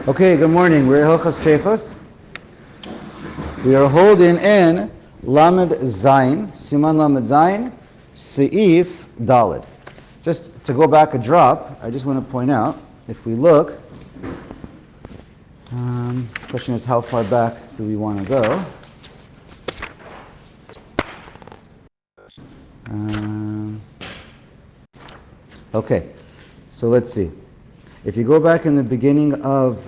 Okay, good morning. We're Hilchos Treifos. We are holding in Lamed Zayin, Siman Lamed Zayin, Seif Daled. Just to go back a drop, I just want to point out, if we look, the question is how far back do we want to go? Okay, so let's see. If you go back in the beginning of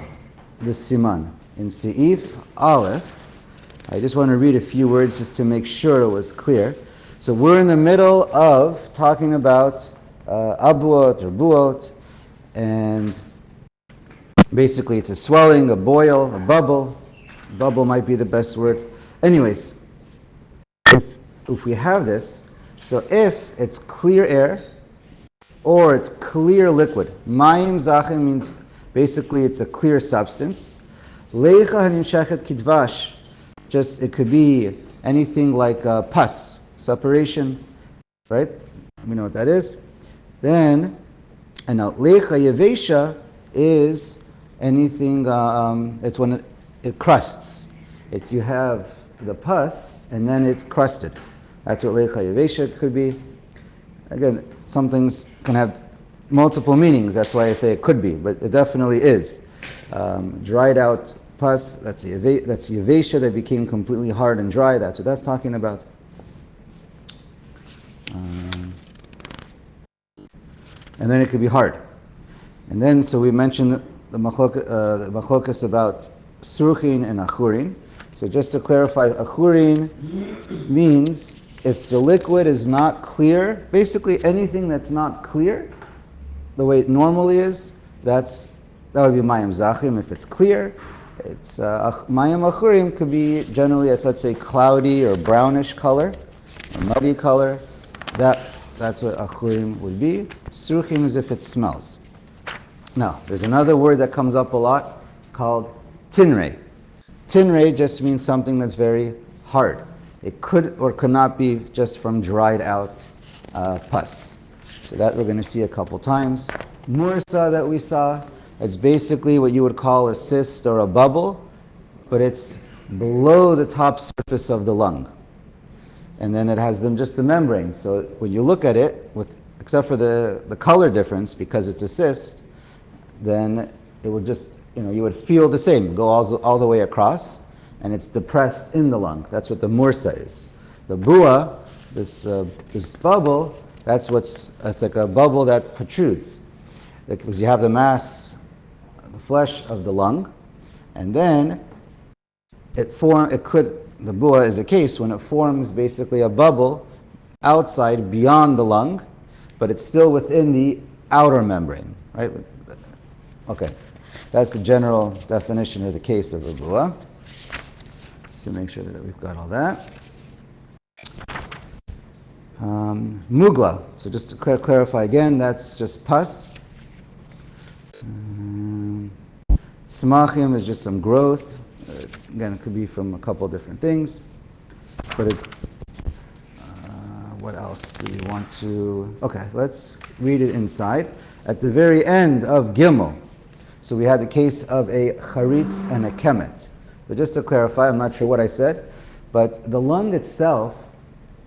the Siman, in Seif Aleph, I just want to read a few words just to make sure it was clear. So we're in the middle of talking about abuot or buot, and basically it's a swelling, a boil, a bubble. Bubble might be the best word. Anyways, if we have this, so if it's clear air or it's clear liquid, mayim zachin means basically it's a clear substance. Leicha hanimshechet kidvash, just it could be anything like pus, suppuration, right? We know what that is. Then, and now leicha yevesha is anything. It's when it crusts. It's you have the pus and then it crusted. That's what leicha yevesha could be. Again, some things can have multiple meanings. That's why I say it could be, but it definitely is. Dried out pus, that's yevesha that became completely hard and dry. That's what that's talking about. And then it could be hard. And then, so we mentioned the machlokas about surchin and achurin. So just to clarify, achurin means if the liquid is not clear, basically anything that's not clear, the way it normally is, that would be mayim zachim. If it's clear, it's mayim achurim could be generally as, let's say, cloudy or brownish color, or muddy color. That's what achurim would be. Surchim is if it smells. Now, there's another word that comes up a lot called tinrei. Tinrei just means something that's very hard. It could or could not be just from dried out pus. So that we're going to see a couple times. Mursa that we saw, it's basically what you would call a cyst or a bubble, but it's below the top surface of the lung. And then it has just the membrane. So when you look at it, except for the color difference, because it's a cyst, then it would just, you would feel the same, go all the way across, and it's depressed in the lung. That's what the mursa is. The bua, this bubble, it's like a bubble that protrudes. Because you have the mass, the flesh of the lung, and then the bua is a case when it forms basically a bubble outside beyond the lung, but it's still within the outer membrane, right? Okay, that's the general definition of the case of a bua. So make sure that we've got all that. Mugla, so just to clarify again, that's just pus. Smachim is just some growth. Again, it could be from a couple different things. But what else do we want to... Okay, let's read it inside. At the very end of Gimel, so we had the case of a charitz and a kemet. But just to clarify, I'm not sure what I said, but the lung itself,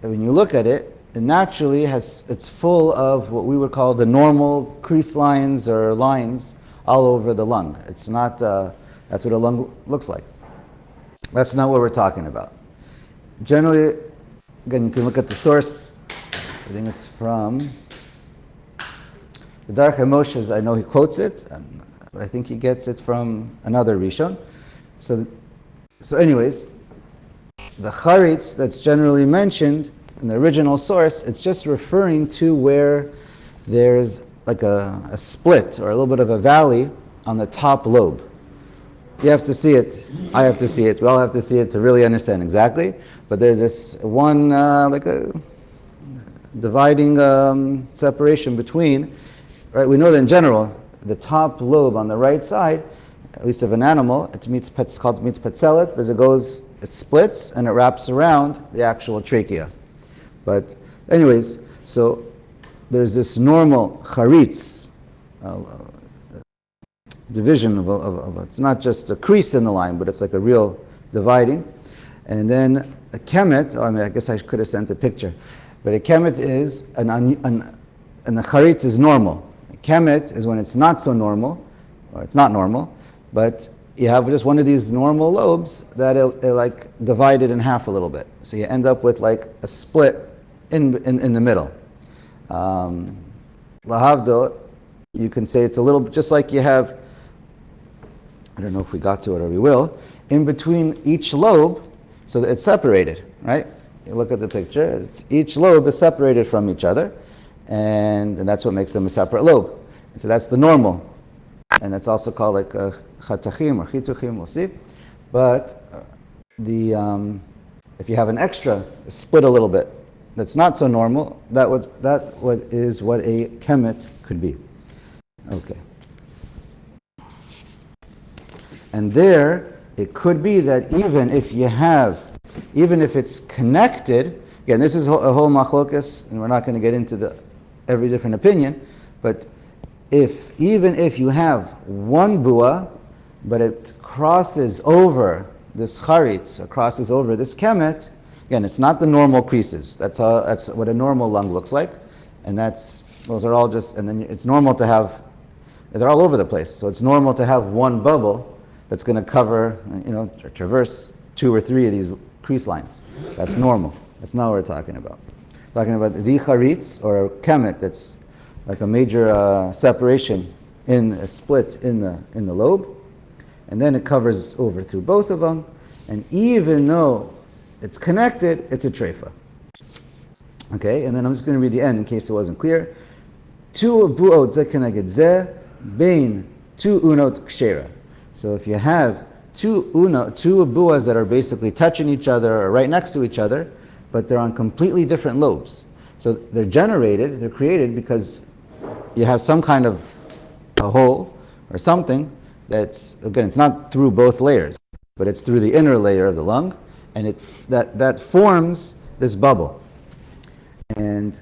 when you look at it, it naturally it's full of what we would call the normal crease lines or lines all over the lung. It's not, that's what a lung looks like. That's not what we're talking about. Generally, again, you can look at the source. I think it's from the Darchei Moshe. I know he quotes it, but I think he gets it from another Rishon. So anyways, the charitz that's generally mentioned in the original source, it's just referring to where there's like a split or a little bit of a valley on the top lobe. You have to see it. I have to see it. We all have to see it to really understand exactly. But there's this one, like a dividing separation between, right? We know that in general, the top lobe on the right side, at least of an animal, it's called mitzpetzelet, because it splits and it wraps around the actual trachea. But anyways, so there's this normal charitz, division it's not just a crease in the line, but it's like a real dividing. And then a kemet, I guess I could have sent a picture, but a kemet is and the charitz is normal. A kemet is when it's not so normal, or it's not normal, but you have just one of these normal lobes that it like divided in half a little bit. So you end up with like a split in the middle. Lahavdil, you can say it's a little, just like you have, I don't know if we got to it or we will, in between each lobe, so that it's separated, right? You look at the picture, each lobe is separated from each other, and that's what makes them a separate lobe. And so that's the normal. And that's also called like chatachim or chituchim, we'll see. But if you have an extra, split a little bit, that's not so normal, that is what a kemet could be. Okay. And there, it could be that even if it's connected, again, this is a whole machlokas, and we're not going to get into every different opinion, but even if you have one bua, but it crosses over this charitz, crosses over this kemet, again, it's not the normal creases. That's what a normal lung looks like, and those are all just, and then it's normal to have, they're all over the place, so it's normal to have one bubble that's going to cover, traverse 2 or 3 of these crease lines. That's normal. That's not what we're talking about. We're talking about the charitz, or a kemet, that's like a major separation in a split in the lobe, and then it covers over through both of them, and even though it's connected, it's a treifa. Okay, and then I'm just going to read the end in case it wasn't clear. Tu buot ze keneged ze, bein tu unot kshera. So if you have two buas that are basically touching each other or right next to each other, but they're on completely different lobes. So they're created because you have some kind of a hole or something that's, again, it's not through both layers, but it's through the inner layer of the lung, and that forms this bubble. And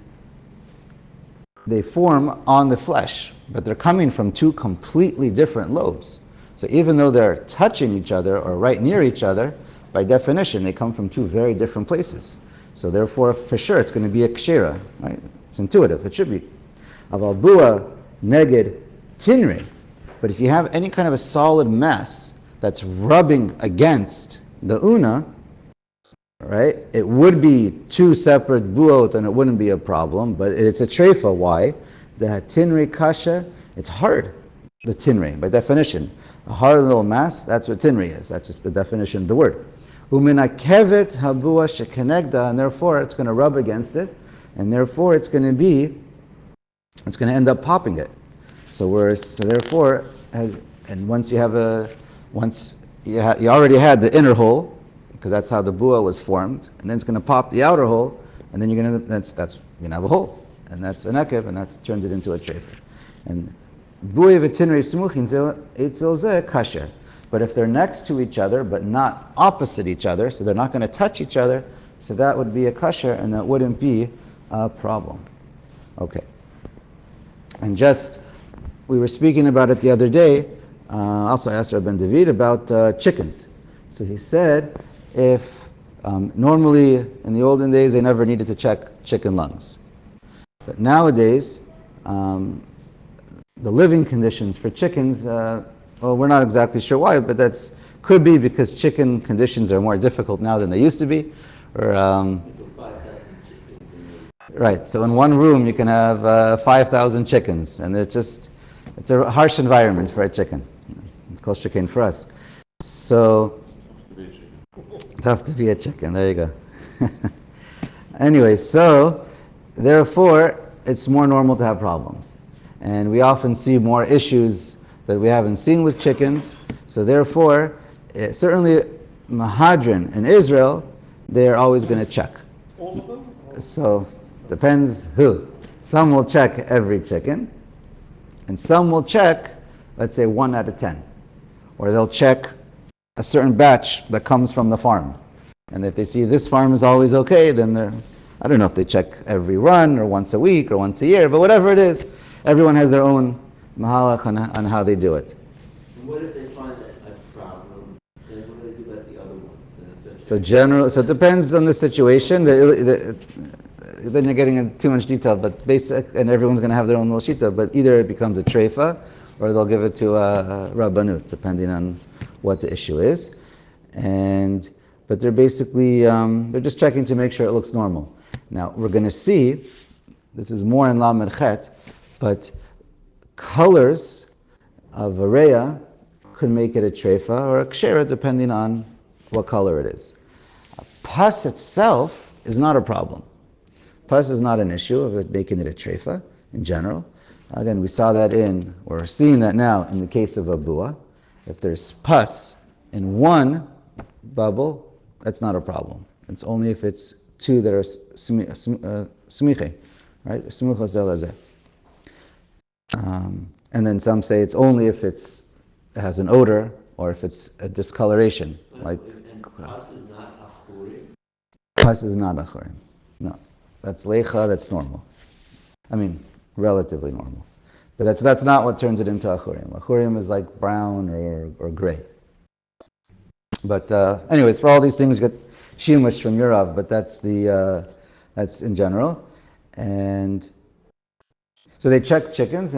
they form on the flesh, but they're coming from 2 completely different lobes. So even though they're touching each other or right near each other, by definition, they come from 2 very different places. So therefore, for sure, it's going to be a kshera, right? It's intuitive. It should be. Aval bua neged tinre. But if you have any kind of a solid mass that's rubbing against the una, right? It would be 2 separate buot, and it wouldn't be a problem. But it's a treifa. Why? The tinre kasha. It's hard. The tinre, by definition. A hard little mass, that's what tinri is. That's just the definition of the word. Uminakevet habua shekenegda, and therefore it's going to rub against it, and therefore it's going to end up popping it. Therefore, once you already had the inner hole, because that's how the bua was formed, and then it's going to pop the outer hole, and then you're going to have a hole, and that's an ekev, and that turns it into a treif. And but if they're next to each other but not opposite each other, so they're not going to touch each other, so that would be a kasher, and that wouldn't be a problem. Okay. And we were speaking about it the other day. Also, I asked Rabbi David about chickens. So he said, if normally in the olden days they never needed to check chicken lungs, but nowadays, the living conditions for chickens, we're not exactly sure why, but could be because chicken conditions are more difficult now than they used to be. Right, so in one room you can have 5,000 chickens, and it's a harsh environment for a chicken. It's called chicken for us. So, tough to be a chicken, there you go. Anyway, so, therefore, it's more normal to have problems. And we often see more issues that we haven't seen with chickens. So therefore, certainly Mahadran in Israel, they're always going to check. All of them? So depends who. Some will check every chicken, and some will check, let's say 1 out of 10. Or they'll check a certain batch that comes from the farm. And if they see this farm is always okay, then I don't know if they check every run or once a week or once a year, but whatever it is, everyone has their own mahalach on how they do it. What if they find a problem? Then what do they do about the other ones? So it depends on the situation. Then you're getting into too much detail, but basic, and everyone's going to have their own little shita, but either it becomes a treifa, or they'll give it to a rabbanut, depending on what the issue is. But they're basically, they're just checking to make sure it looks normal. Now, we're going to see, this is more in Lamed Chet, but colors of a reya could make it a treifa or a kshera, depending on what color it is. Pus itself is not a problem. Pus is not an issue of it making it a treifa in general. Again, we saw that we're seeing that now in the case of a bua. If there's pus in one bubble, that's not a problem. It's only if it's two that are smiche, right? Smucha zel hazeh. And then some say it's only if it has an odor or if it's a discoloration. And pus is not achurim? Pus is not achurim. No. That's leicha, that's normal. I mean, relatively normal. But that's not what turns it into achurim. Achurim is like brown or gray. But anyways, for all these things, you get shimush from Yurav, but that's in general. And so they check chickens,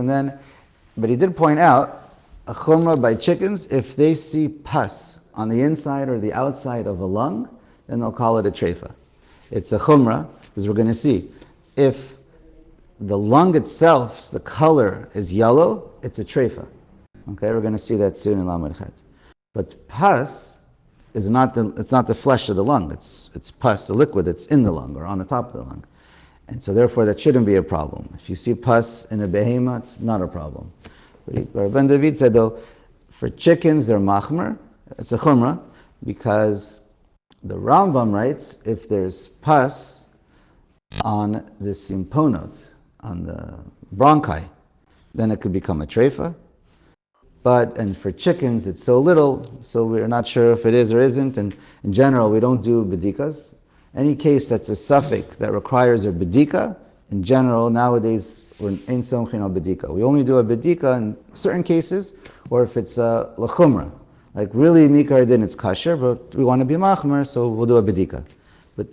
but he did point out a chumrah by chickens, if they see pus on the inside or the outside of a lung, then they'll call it a treifa. It's a chumrah, because we're going to see, if the lung itself, the color is yellow, it's a treifa. Okay, we're going to see that soon in Lamed Chet. But pus is not the flesh of the lung. It's pus, a liquid that's in the lung or on the top of the lung. And so therefore that shouldn't be a problem. If you see pus in a behemoth, it's not a problem. But Rabban David said though, for chickens they're machmer, it's a chumrah, because the Rambam writes, if there's pus on the simponot, on the bronchi, then it could become a treifa. And for chickens, it's so little, so we're not sure if it is or isn't. And in general, we don't do bedikas. Any case that's a suffix that requires a bedika, in general, nowadays, we're in somchin al bedika. We only do a bedika in certain cases, or if it's a lechumra. Like really, mikar din, it's kasher, but we want to be machmer, so we'll do a bedika. But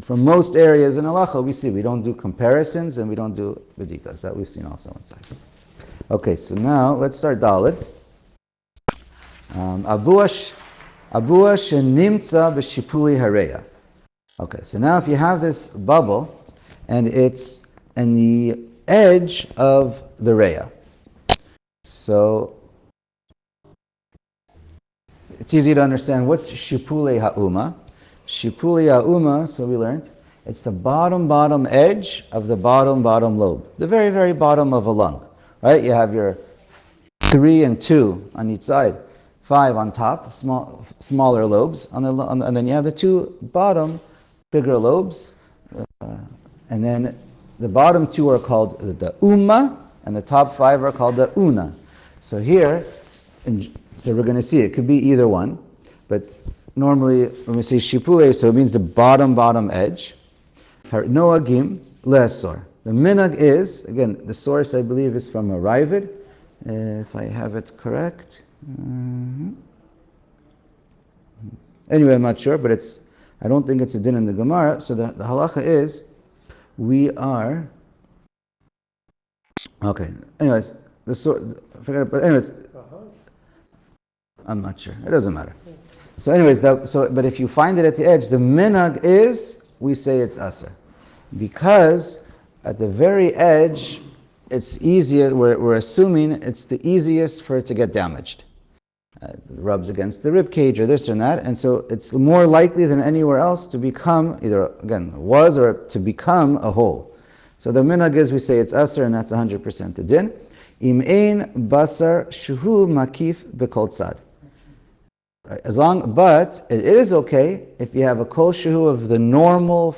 from most areas in halacha, we don't do comparisons and we don't do bedikas. That we've seen also inside. Okay, so now let's start Daled. Abuah shenimtza b'shipuli hareya. Okay, so now if you have this bubble and it's in the edge of the reya, so it's easy to understand what's shipuli ha'uma. Shipuli ha'uma, so we learned, it's the bottom edge of the bottom lobe, the very, very bottom of a lung. Right? You have your 3 and 2 on each side, 5 on top, smaller lobes, and then you have the 2 bottom, bigger lobes, and then the bottom 2 are called the umma, and the top 5 are called the una. So here, so we're going to see it could be either one, but normally when we say shipule, so it means the bottom edge. Noagim le'asor. The minhag is, again, the source I believe is from a Ravid, if I have it correct. Anyway, I'm not sure, but I don't think it's a din in the Gemara. So the halacha is, okay, anyways, but anyways, I'm not sure. It doesn't matter. So anyways, but if you find it at the edge, the minhag is, we say it's aser. Because at the very edge, it's easier, we're assuming it's the easiest for it to get damaged. It rubs against the rib cage or this or that, and so it's more likely than anywhere else to become, either, again, was or to become a hole. So the minhag is, we say it's aser, and that's 100% the din. Im ein basar shuhu makif bekol tzad. But it is okay if you have a kol shuhu of the normal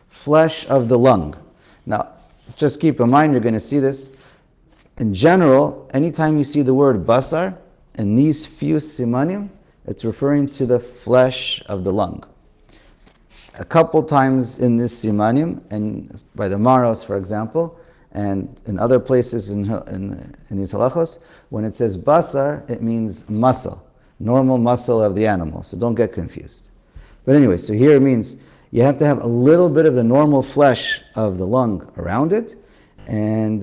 flesh of the lung. Now, just keep in mind, you're going to see this. In general, anytime you see the word basar, in these few simanim, it's referring to the flesh of the lung. A couple times in this simanim, and by the maros, for example, And in other places in these halachos, when it says basar, it means muscle, normal muscle of the animal. So don't get confused. But anyway, so here it means you have to have a little bit of the normal flesh of the lung around it. And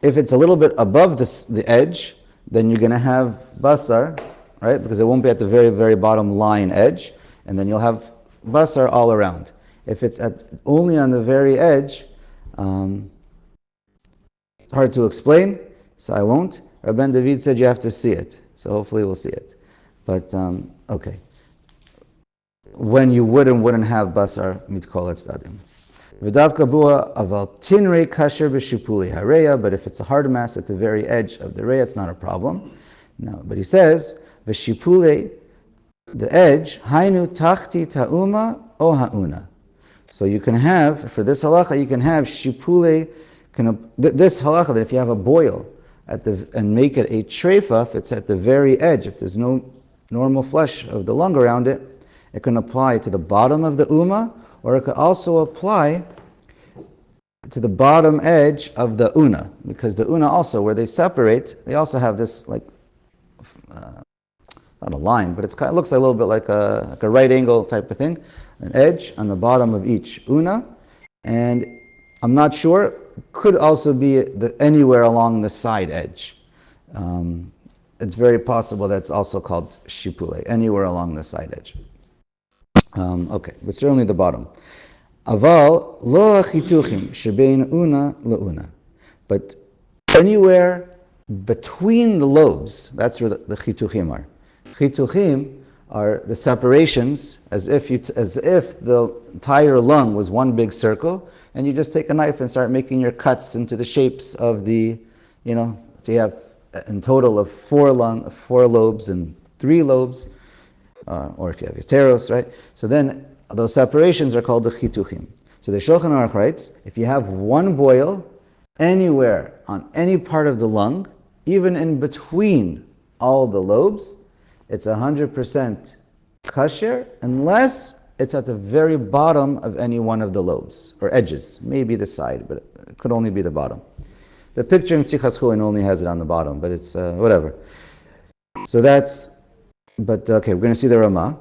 if it's a little bit above the edge, then you're going to have basar, right? Because it won't be at the very, very bottom line edge. And then you'll have basar all around. If it's only on the very edge, it's hard to explain, so I won't. Rabban David said you have to see it, so hopefully we'll see it. But, okay. When you wouldn't have basar mitkol etzadim. V'davka bua aval tinrei kasher b'shipuli hareya, but if it's a hard mass at the very edge of the reya, it's not a problem. No, but he says, v'shipule, the edge, hainu tachti ta'uma o ha'una. So you can have, for this halacha, you can have shipule, this halacha, that if you have a boil and make it a treifa, if it's at the very edge, if there's no normal flesh of the lung around it, it can apply to the bottom of the uma, or it could also apply to the bottom edge of the una, because the una also, where they separate, they also have this like, not a line, but it looks a little bit like a right angle type of thing, an edge on the bottom of each una, and I'm not sure, could also be anywhere along the side edge. It's very possible that's also called shipule, anywhere along the side edge. Okay, but certainly the bottom. Aval lo chituchim shebein una leuna, but anywhere between the lobes, that's where the chituchim are. Chituchim are the separations, as if the entire lung was one big circle, and you just take a knife and start making your cuts into the shapes of the, so you have in total of 4 lobes and 3 lobes, or if you have hysteros, right? So then those separations are called the chituchim. So the Shulchan Aruch writes, if you have one boil anywhere on any part of the lung, even in between all the lobes, it's 100% kasher, unless it's at the very bottom of any one of the lobes, or edges, maybe the side, but it could only be the bottom. The picture in Sichas Chulin only has it on the bottom, but it's whatever. So that's, but okay, we're going to see the Ramah.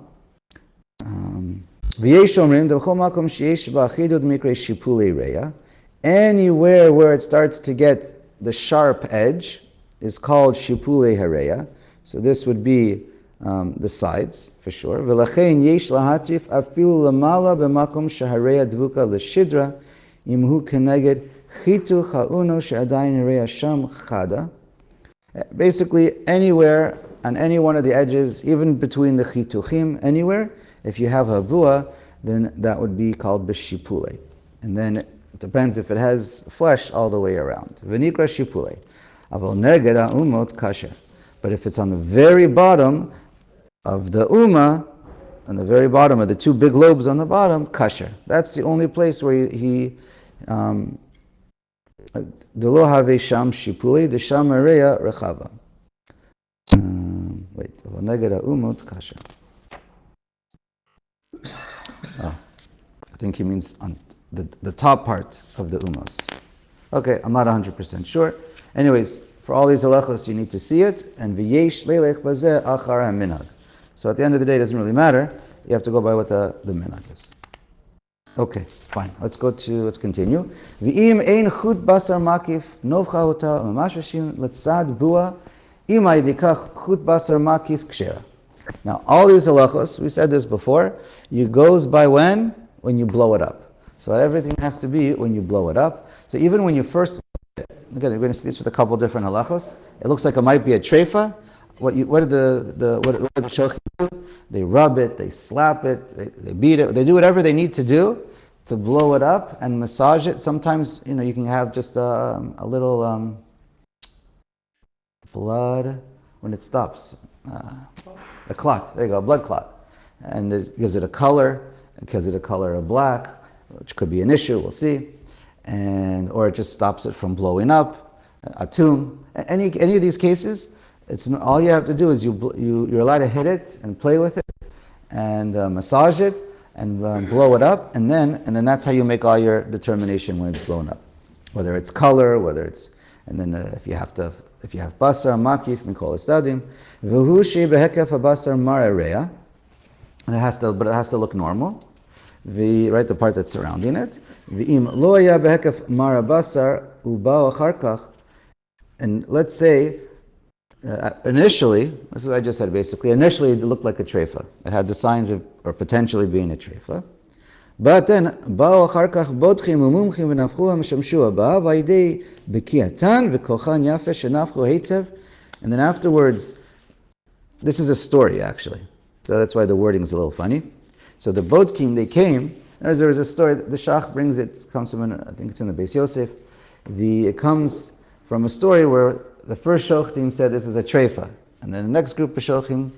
Anywhere where it starts to get the sharp edge is called shipule hareya. So this would be the sides, for sure. V'lachein yesh lahatrif afilu lamala b'makom shahareya dvuka l'shidra imhu keneged chitu cha'uno she'adayin hareya sham chada. Basically, anywhere on any one of the edges, even between the chituchim, anywhere, if you have a bua, then that would be called b'shipule. And then it depends if it has flesh all the way around. V'nikra shipule. Aval neged ha'umot kasher. But if it's on the very bottom of the uma, on the very bottom of the 2 big lobes on the bottom, kasher. That's the only place where he Delo have sham shipuli, the sham areya rechava. Wait, neged umot kasher. I think he means on the top part of the umos. Okay, I'm not 100% sure. Anyways, for all these halachos, you need to see it, and v'yesh leilech bazeh achar ha-minhag. So at the end of the day, it doesn't really matter. You have to go by what the minhag is. Okay, fine. Let's continue. V'im ein chut basar makif novcha ota u'mashashin letzad bua imay dikach chut basar makif kshera. Now, all these halachos, we said this before, it goes by when you blow it up. So everything has to be when you blow it up. So even when you first, again, we're going to see this with a couple different halachos. It looks like it might be a treifa. What did the shochem do? They rub it, they slap it, they beat it, they do whatever they need to do to blow it up and massage it. Sometimes, you can have just a little blood when it stops. A clot, there you go, a blood clot. And it gives it a color, of black, which could be an issue, we'll see. Or it just stops it from blowing up, a tomb. Any of these cases, all you have to do is you're allowed to hit it and play with it and massage it, and blow it up, and then that's how you make all your determination when it's blown up, whether it's color, whether it's, and then if you have basar makif mikol estadim, v'hu she behekef basar marareya, and it has to look normal. The part that's surrounding it. V'im lo haya behekef mara basar ubao acharkach, and let's say initially, this is what I just said basically, initially it looked like a treifa. It had the signs of, or potentially being a treifa. But then, באו אחר כך בוטחים ומומחים ונפחוה משמשו הבא, והידי בקיאתן וכוחן יפה שנפחו היטב. And then afterwards, this is a story actually. So that's why the wording is a little funny. So the Bodkim, they came, there was a story, the Shach brings it, comes from, I think it's in the Beis Yosef. It comes from a story where the first Shochtim said this is a treifa. And then the next group of Shochim,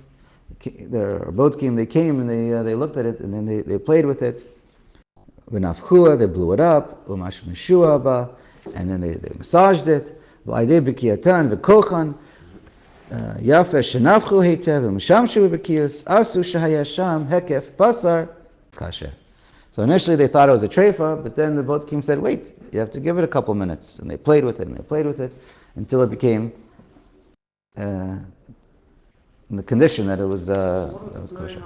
the Bodkim, they came and they looked at it and then they played with it. V'nafchua, they blew it up, umash meshua ba, and then they massaged it. V'aydei b'kiyatan v'kochan, yafe shenafchu heitev, v'mshamshu b'kiyas, asu shahaya sham hekef basar kasher. So initially they thought it was a treifa, but then the Bodkim said, wait, you have to give it a couple minutes. And they played with it, and they played with it, until it became in the condition that it was kosher.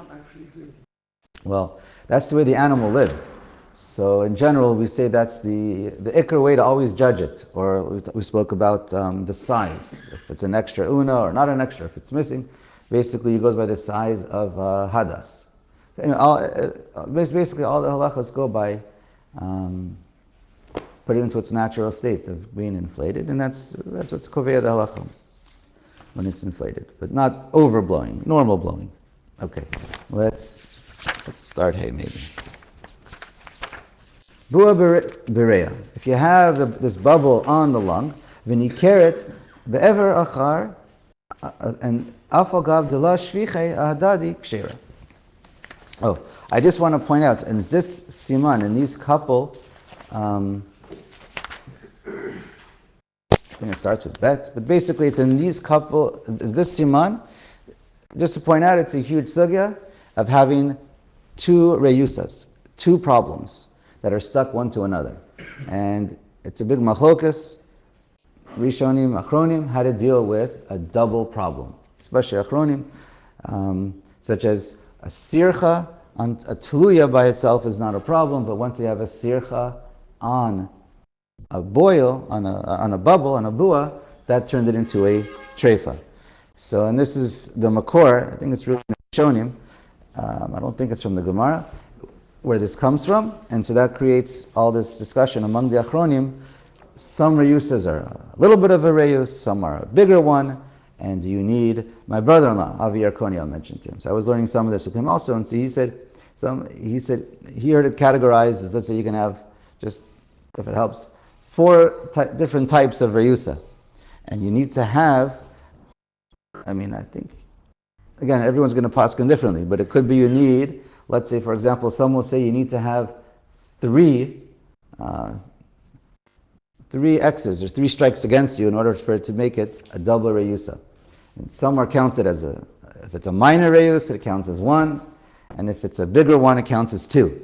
Well, that's the way the animal lives. So in general, we say that's the ikar way to always judge it. Or we spoke about the size. If it's an extra una or not an extra, if it's missing, basically it goes by the size of hadas. Basically all the halachas go by put it into its natural state of being inflated, and that's what's koveya the halacha when it's inflated, but not overblowing, normal blowing. Okay, let's start. Hey, maybe. Bua bereya. If you have this bubble on the lung, v'nikeret be'ever achar, and afagav dela shvichei ahadadi kshera. Oh, I just want to point out, in this siman, in these couple, I think it starts with bet, but basically it's in these couple, this siman, just to point out, it's a huge sugya of having two reyusas, two problems that are stuck one to another. And it's a big machlokas, rishonim, achronim, how to deal with a double problem, especially achronim, such as a sircha, a tluya by itself is not a problem, but once you have a sircha on a boil, on a bubble, on a bua, that turned it into a treifa. So, and this is the makor, I think it's really Rishonim, I don't think it's from the Gemara, where this comes from, and so that creates all this discussion among the achronim. Some reyusas are a little bit of a reyus, some are a bigger one, and you need, my brother-in-law, Avi Yarkoni, I'll mention to him. So I was learning some of this with him also, and so he said he heard it categorized as, let's say you can have, just if it helps, 4 different types of reyusa. And you need to have, I think, again, everyone's going to paskin differently, but it could be you need, let's say, for example, some will say you need to have 3 X's or 3 strikes against you in order for it to make it a double reyusa. And some are counted as if it's a minor reyus, it counts as 1, and if it's a bigger one, it counts as 2.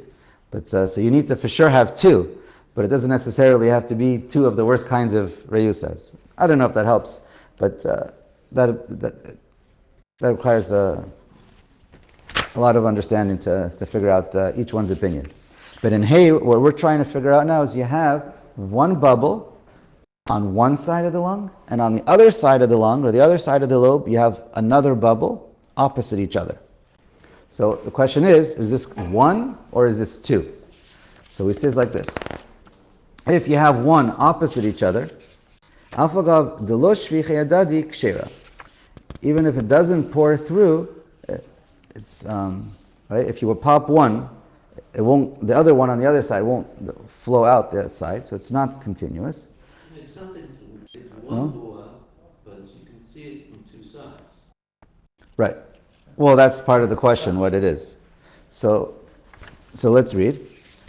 But so you need to for sure have 2, but it doesn't necessarily have to be 2 of the worst kinds of reyusas. I don't know if that helps, but that requires a lot of understanding to figure out each one's opinion. But in Hay, what we're trying to figure out now is you have one bubble on one side of the lung, and on the other side of the lung, or the other side of the lobe, you have another bubble opposite each other. So the question is this 1 or is this 2? So he says like this. If you have 1 opposite each other, alfagav delo shvichei adadi kshera. Even if it doesn't pour through, it's right. If you would pop 1, it won't. The other one on the other side won't flow out that side, so it's not continuous. It sounds like it's one door, but you can see it from 2 sides. Right. Well, that's part of the question, what it is. So let's read.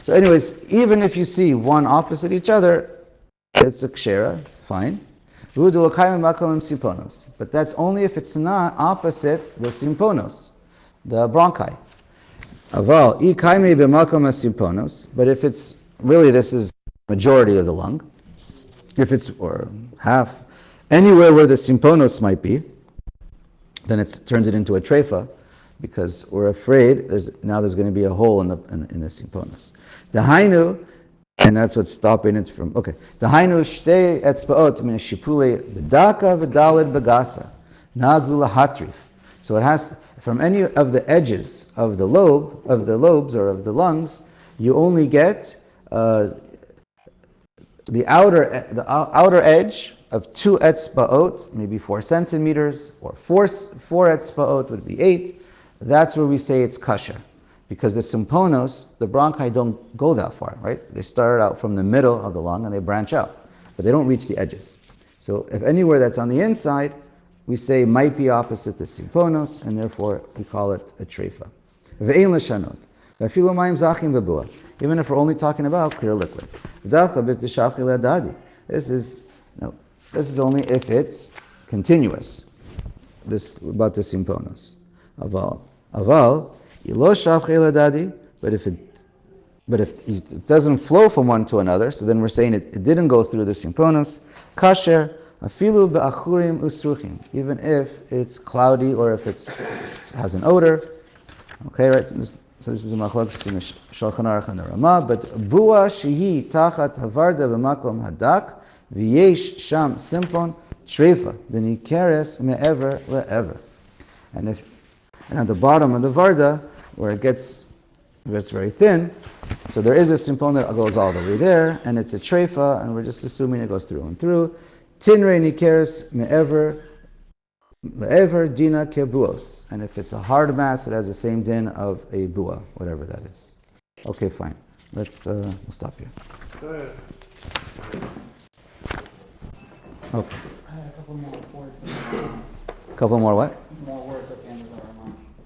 So anyways, even if you see 1 opposite each other, it's a kshera, fine. But that's only if it's not opposite the simponos, the bronchi. Aval, I kaime b'makom ha-simponos, but if it's, really this is majority of the lung, if it's, or half, anywhere where the simponos might be, then it turns it into a treifa, because we're afraid there's going to be a hole in the simponos. The hainu, and that's what's stopping it from. Okay, the hainu shtei etzbaot min shipule bedaka v'dalid bagasa nagula hatrif. So it has from any of the edges of the lobes or of the lungs, you only get the outer edge of 2 etzbaot, maybe 4 centimeters, or 4 etzbaot would be 8. That's where we say it's kasher. Because the simponos, the bronchi don't go that far, right? They start out from the middle of the lung and they branch out, but they don't reach the edges. So if anywhere that's on the inside, we say might be opposite the simponos, and therefore we call it a treifa. Ve'ein l'shanot. Ve'afilu mayim zachin v'bua. Even if we're only talking about clear liquid. This is only if it's continuous. This about the simponos. Aval, but if it doesn't flow from one to another, so then we're saying it didn't go through the simponos. Kasher afilu be'achurim usruchim, even if it's cloudy or if it has an odor. Okay, right. So this is a machlokes in the Shulchan Aruch and the Ramah. But bua shehi tachat havarda b'makom hadak v'yesh sham simpon treifa denikeres me'ever le'ever. And at the bottom of the varda, where it's very thin, so there is a simpon that goes all the way there, and it's a treifa, and we're just assuming it goes through and through. Tinrei nikeres me'ever le'ever dina kebuos. And if it's a hard mass, it has the same din of a bua, whatever that is. Okay, fine. We'll stop here. Okay. I had a couple more reports. Couple more what?